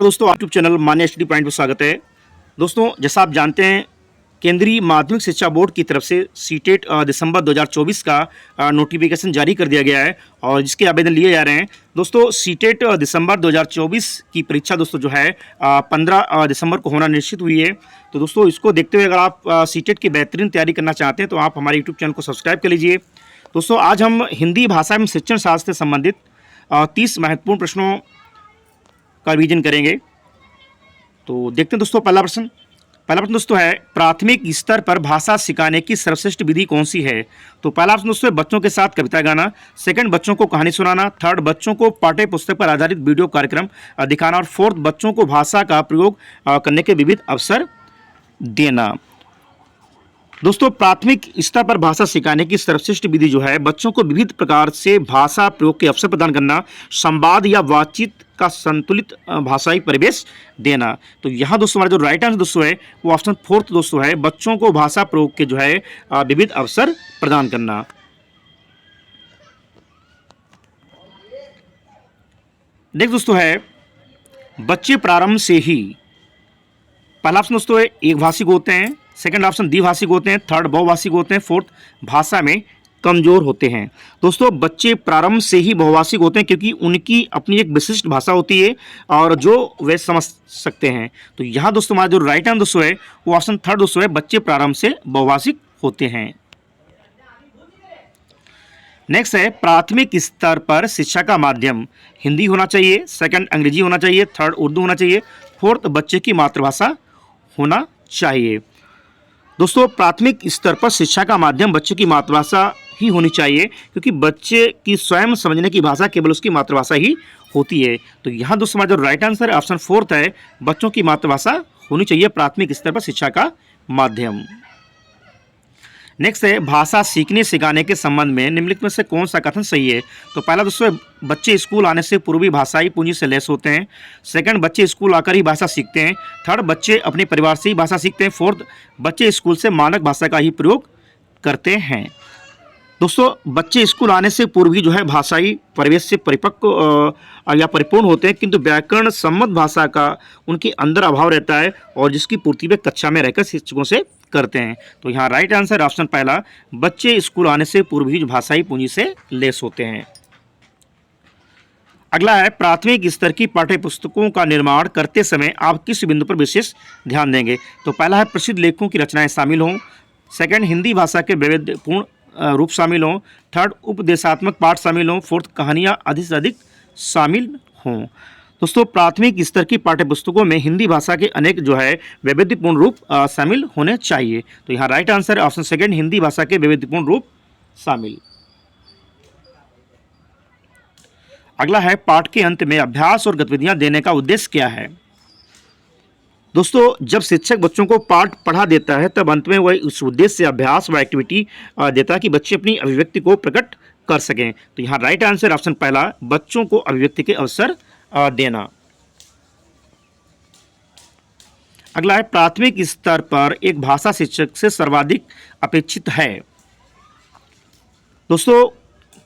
दोस्तों YouTube channel मान्य study point पर स्वागत है। दोस्तों जैसा आप जानते हैं केंद्रीय माध्यमिक शिक्षा बोर्ड की तरफ से सीटेट दिसंबर 2024 का नोटिफिकेशन जारी कर दिया गया है और जिसके आवेदन लिए जा रहे हैं। दोस्तों सीटेट दिसंबर 2024 की परीक्षा दोस्तों जो है 15 दिसंबर को होना निश्चित हुई है। तो दोस्तों इसको देखते हुए अगर आप सीटेट की बेहतरीन तैयारी करना चाहते हैं तो आप हमारे यूट्यूब चैनल को सब्सक्राइब कर लीजिए। दोस्तों आज हम हिंदी भाषा एवं शिक्षण शास्त्र से संबंधित 30 महत्वपूर्ण प्रश्नों का रिवीजन करेंगे। तो देखते हैं दोस्तों पहला प्रश्न दोस्तों है प्राथमिक स्तर पर भाषा सिखाने की सर्वश्रेष्ठ विधि कौन सी है। तो पहला प्रश्न दोस्तों है बच्चों के साथ कविता गाना, सेकंड बच्चों को कहानी सुनाना, थर्ड बच्चों को पाठ्य पुस्तक पर आधारित वीडियो कार्यक्रम दिखाना और फोर्थ बच्चों को भाषा का प्रयोग करने के विविध अवसर देना। दोस्तों प्राथमिक स्तर पर भाषा सिखाने की सर्वश्रेष्ठ विधि जो है बच्चों को विविध प्रकार से भाषा प्रयोग के अवसर प्रदान करना, संवाद या बातचीत का संतुलित भाषाई परिवेश देना। तो यहाँ दोस्तों हमारा जो राइट आंसर दोस्तों है वो ऑप्शन फोर्थ दोस्तों है, बच्चों को भाषा प्रयोग के जो है विविध अवसर प्रदान करना। नेक्स्ट दोस्तों है बच्चे प्रारंभ से ही, पहला ऑप्शन दोस्तों है एक भाषिक होते हैं, सेकंड ऑप्शन द्विभाषिक होते हैं, थर्ड बहुभाषिक होते हैं, फोर्थ भाषा में कमजोर होते हैं। दोस्तों बच्चे प्रारंभ से ही बहुभाषिक होते हैं क्योंकि उनकी अपनी एक विशिष्ट भाषा होती है और जो वे समझ सकते हैं। तो यहाँ दोस्तों हमारा जो राइट आंसर दोस्तों है वो ऑप्शन थर्ड दोस्तों है, बच्चे प्रारंभ से बहुभाषिक होते हैं। नेक्स्ट है प्राथमिक स्तर पर शिक्षा का माध्यम हिंदी होना चाहिए, सेकंड अंग्रेजी होना चाहिए, थर्ड उर्दू होना चाहिए, फोर्थ बच्चे की मातृभाषा होना चाहिए। दोस्तों प्राथमिक स्तर पर शिक्षा का माध्यम बच्चे की मातृभाषा ही होनी चाहिए क्योंकि बच्चे की स्वयं समझने की भाषा केवल उसकी मातृभाषा ही होती है। तो यहाँ दोस्तों हमारा जो राइट आंसर है ऑप्शन फोर्थ है, बच्चों की मातृभाषा होनी चाहिए प्राथमिक स्तर पर शिक्षा का माध्यम। नेक्स्ट है भाषा सीखने सिखाने के संबंध में निम्नलिखित में से कौन सा कथन सही है। तो पहला दोस्तों बच्चे स्कूल आने से पूर्व भी भाषाई पूंजी से लैस होते हैं, सेकंड बच्चे स्कूल आकर ही भाषा सीखते हैं, थर्ड बच्चे अपने परिवार से ही भाषा सीखते हैं, फोर्थ बच्चे स्कूल से मानक भाषा का ही प्रयोग करते हैं। दोस्तों बच्चे स्कूल आने से पूर्व ही जो है भाषाई परिवेश से परिपक्व या परिपूर्ण होते हैं किंतु व्याकरण सम्मत भाषा का उनके अंदर अभाव रहता है और जिसकी पूर्ति वे कक्षा में रहकर शिक्षकों से करते हैं। तो यहाँ राइट आंसर ऑप्शन पहला, बच्चे स्कूल आने से पूर्व ही भाषाई पूंजी से लैस होते हैं। अगला है प्राथमिक स्तर की पाठ्य पुस्तकों का निर्माण करते समय आप किस बिंदु पर विशेष ध्यान देंगे। तो पहला है प्रसिद्ध लेखकों की रचनाएं शामिल हों, सेकंड हिंदी भाषा के वैविध्यपूर्ण रूप शामिल हों, थर्ड उपदेशात्मक पाठ शामिल हों, फोर्थ कहानियाँ अधिक से अधिक शामिल हों। दोस्तों प्राथमिक स्तर की पाठ्यपुस्तकों में हिंदी भाषा के अनेक जो है वैविध्यपूर्ण रूप शामिल होने चाहिए। तो यहाँ राइट आंसर है ऑप्शन सेकंड, हिंदी भाषा के वैविध्यपूर्ण रूप शामिल। अगला है पाठ के अंत में अभ्यास और गतिविधियां देने का उद्देश्य क्या है। दोस्तों जब शिक्षक बच्चों को पाठ पढ़ा देता है तब अंत में वह उस उद्देश्य से अभ्यास व एक्टिविटी देता है कि बच्चे अपनी अभिव्यक्ति को प्रकट कर सकें। तो यहाँ राइट आंसर ऑप्शन पहला, बच्चों को अभिव्यक्ति के अवसर देना। अगला है प्राथमिक स्तर पर एक भाषा शिक्षक से सर्वाधिक अपेक्षित है। दोस्तों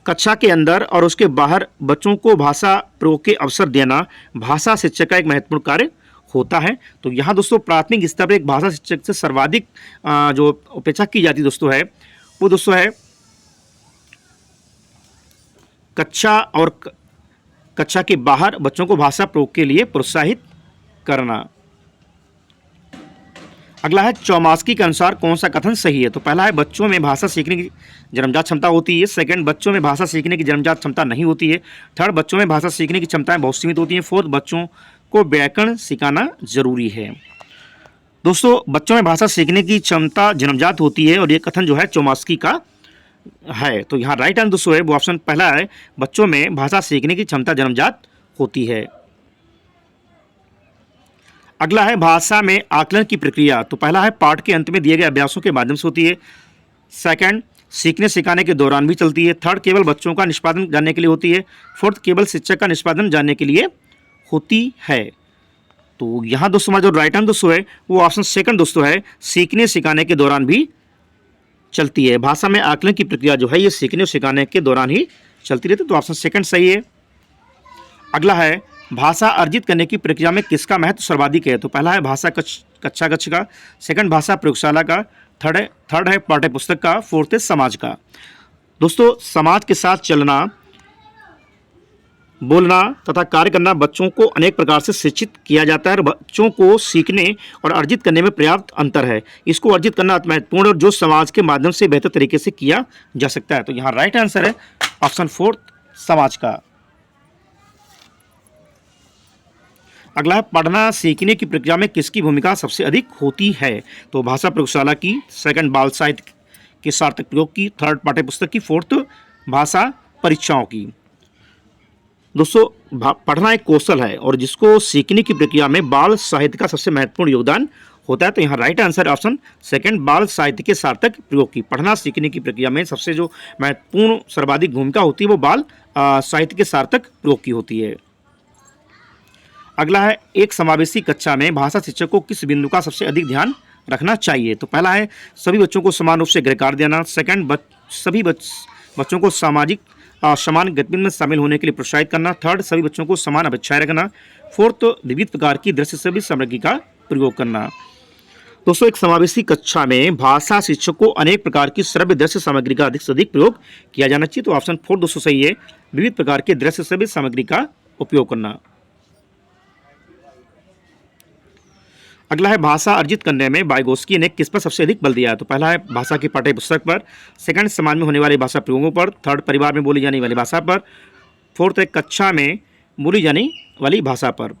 कक्षा के अंदर और उसके बाहर बच्चों को भाषा प्रयोग के अवसर देना भाषा शिक्षक का एक महत्वपूर्ण कार्य होता है। तो यहाँ दोस्तों प्राथमिक स्तर पर एक भाषा शिक्षक से सर्वाधिक जो अपेक्षा की जाती दोस्तों है वो दोस्तों है कक्षा के बाहर बच्चों को भाषा प्रयोग के लिए प्रोत्साहित करना। अगला है चौमास्की के अनुसार कौन सा कथन सही है। तो पहला है बच्चों में भाषा सीखने की जन्मजात क्षमता होती है, सेकंड बच्चों में भाषा सीखने की जन्मजात क्षमता नहीं होती है, थर्ड बच्चों में भाषा सीखने की क्षमताएं बहुत सीमित होती हैं, फोर्थ बच्चों को व्याकरण सिखाना जरूरी है। दोस्तों बच्चों में भाषा सीखने की क्षमता जन्मजात होती है और ये कथन जो है चौमास्की का है। तो यहाँ राइट आंसर दोस्तों है वो ऑप्शन पहला है, बच्चों में भाषा सीखने की क्षमता जन्मजात होती है। अगला है भाषा में आकलन की प्रक्रिया। तो पहला है पाठ के अंत में दिए गए अभ्यासों के माध्यम से होती है, सेकंड सीखने सिखाने के दौरान भी चलती है, थर्ड केवल बच्चों का निष्पादन जानने के लिए होती है, फोर्थ केवल शिक्षक का निष्पादन जानने के लिए होती है। तो यहाँ दोस्तों हमारा जो राइट आंसर दोस्तों है वो ऑप्शन सेकंड दोस्तों है, सीखने सिखाने के दौरान भी चलती है। भाषा में आकलन की प्रक्रिया जो है ये सीखने और सिखाने के दौरान ही चलती रहती है। तो ऑप्शन सेकंड सही है। अगला है भाषा अर्जित करने की प्रक्रिया में किसका महत्व सर्वाधिक है? तो पहला है भाषा कक्षा कक्ष का, सेकंड भाषा प्रयोगशाला का, थर्ड है पाठ्य पुस्तक का, फोर्थ है समाज का। दोस्तों, समाज के साथ चलना, बोलना तथा कार्य करना बच्चों को अनेक प्रकार से शिक्षित किया जाता है और बच्चों को सीखने और अर्जित करने में पर्याप्त अंतर है। इसको अर्जित करना अति महत्वपूर्ण और जो समाज के माध्यम से बेहतर तरीके से किया जा सकता है। तो यहाँ राइट आंसर है ऑप्शन फोर्थ, समाज का। अगला है पढ़ना सीखने की प्रक्रिया में किसकी भूमिका सबसे अधिक होती है? तो भाषा प्रयोगशाला की, सेकंड बाल साहित्य के सार्थक प्रयोग की, थर्ड पाठ्य पुस्तक की, फोर्थ भाषा परीक्षाओं की। दोस्तों, पढ़ना एक कौशल है और जिसको सीखने की प्रक्रिया में बाल साहित्य का सबसे महत्वपूर्ण योगदान होता है। तो यहाँ राइट आंसर ऑप्शन सेकंड, बाल साहित्य के सार्थक प्रयोग की। पढ़ना सीखने की प्रक्रिया में सबसे जो महत्वपूर्ण सर्वाधिक भूमिका होती है वो बाल साहित्य के सार्थक प्रयोग की होती है। अगला है एक समावेशी कक्षा में भाषा शिक्षक को किस बिंदु का सबसे अधिक ध्यान रखना चाहिए? तो पहला है सभी बच्चों को समान रूप से गृहकार्य देना, सेकंड सभी बच्चों को समान गतिविधि में शामिल होने के लिए प्रोत्साहित करना, थर्ड सभी बच्चों को समान अपेक्षाएं रखना, फोर्थ विविध प्रकार की दृश्य श्रव्य सामग्री का प्रयोग करना। दोस्तों, एक समावेशी कक्षा में भाषा शिक्षक को अनेक प्रकार की श्रव्य दृश्य सामग्री का अधिक से अधिक प्रयोग किया जाना चाहिए। तो ऑप्शन फोर्थ दोस्तों सही है, विविध प्रकार के दृश्य श्रव्य सामग्री का उपयोग करना। अगला है भाषा अर्जित करने में वाइगोत्स्की ने किस पर सबसे अधिक बल दिया है? तो पहला है भाषा की पाठ्य पुस्तक पर, सेकंड समाज में होने वाले भाषा प्रयोगों पर, थर्ड परिवार में बोली जाने वाली भाषा पर, फोर्थ है कक्षा में बोली जाने वाली भाषा पर।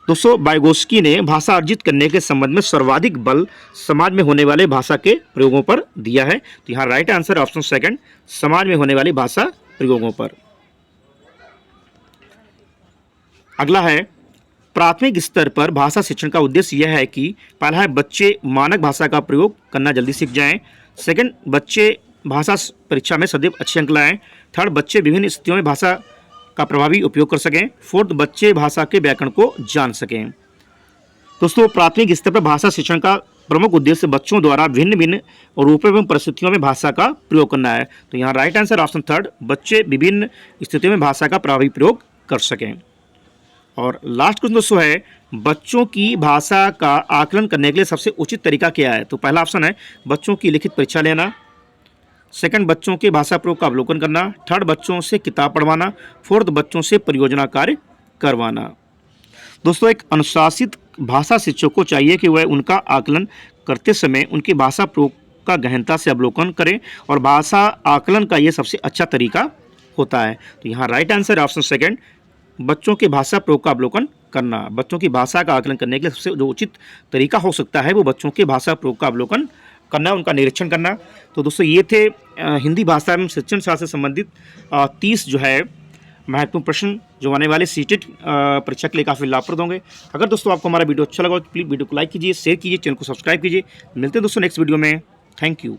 दोस्तों, वाइगोत्स्की ने भाषा अर्जित करने के संबंध में सर्वाधिक बल समाज में होने वाले भाषा के प्रयोगों पर दिया है। तो यहाँ राइट आंसर ऑप्शन सेकंड, समाज में होने वाली भाषा प्रयोगों पर। अगला है प्राथमिक स्तर पर भाषा शिक्षण का उद्देश्य यह है कि पहला है बच्चे मानक भाषा का प्रयोग करना जल्दी सीख जाएं, सेकंड बच्चे भाषा परीक्षा में सदैव अच्छे अंक लाएं, थर्ड बच्चे विभिन्न स्थितियों में भाषा का प्रभावी उपयोग कर सकें, फोर्थ बच्चे भाषा के व्याकरण को जान सकें। दोस्तों, प्राथमिक स्तर पर भाषा शिक्षण का प्रमुख उद्देश्य बच्चों द्वारा भिन्न भिन्न रूपों एवं परिस्थितियों में भाषा का प्रयोग करना है। तो यहाँ राइट आंसर ऑप्शन थर्ड, बच्चे विभिन्न स्थितियों में भाषा का प्रभावी प्रयोग कर सकें। और लास्ट क्वेश्चन दोस्तों है बच्चों की भाषा का आकलन करने के लिए सबसे उचित तरीका क्या है? तो पहला ऑप्शन है बच्चों की लिखित परीक्षा लेना, सेकंड बच्चों के भाषा प्रयोग का अवलोकन करना, थर्ड बच्चों से किताब पढ़वाना, फोर्थ बच्चों से परियोजना कार्य करवाना। दोस्तों, एक अनुशासित भाषा शिक्षक को चाहिए कि वह उनका आकलन करते समय उनकी भाषा प्रयोग का गहनता से अवलोकन करें और भाषा आकलन का यह सबसे अच्छा तरीका होता है। तो यहाँ राइट आंसर ऑप्शन सेकंड, बच्चों के भाषा प्रयोग का अवलोकन करना। बच्चों की भाषा का आकलन करने के लिए सबसे जो उचित तरीका हो सकता है वो बच्चों के भाषा प्रयोग का अवलोकन करना, उनका निरीक्षण करना। तो दोस्तों, ये थे हिंदी भाषा एवं शिक्षण शास्त्र से संबंधित 30 जो है महत्वपूर्ण प्रश्न जो आने वाले सीटेट परीक्षा के लिए काफ़ी लाभप्रद होंगे। अगर दोस्तों आपको हमारा वीडियो अच्छा लगा तो प्लीज़ वीडियो को लाइक कीजिए, शेयर कीजिए, चैनल को सब्सक्राइब कीजिए। मिलते हैं दोस्तों नेक्स्ट वीडियो में। Thank you.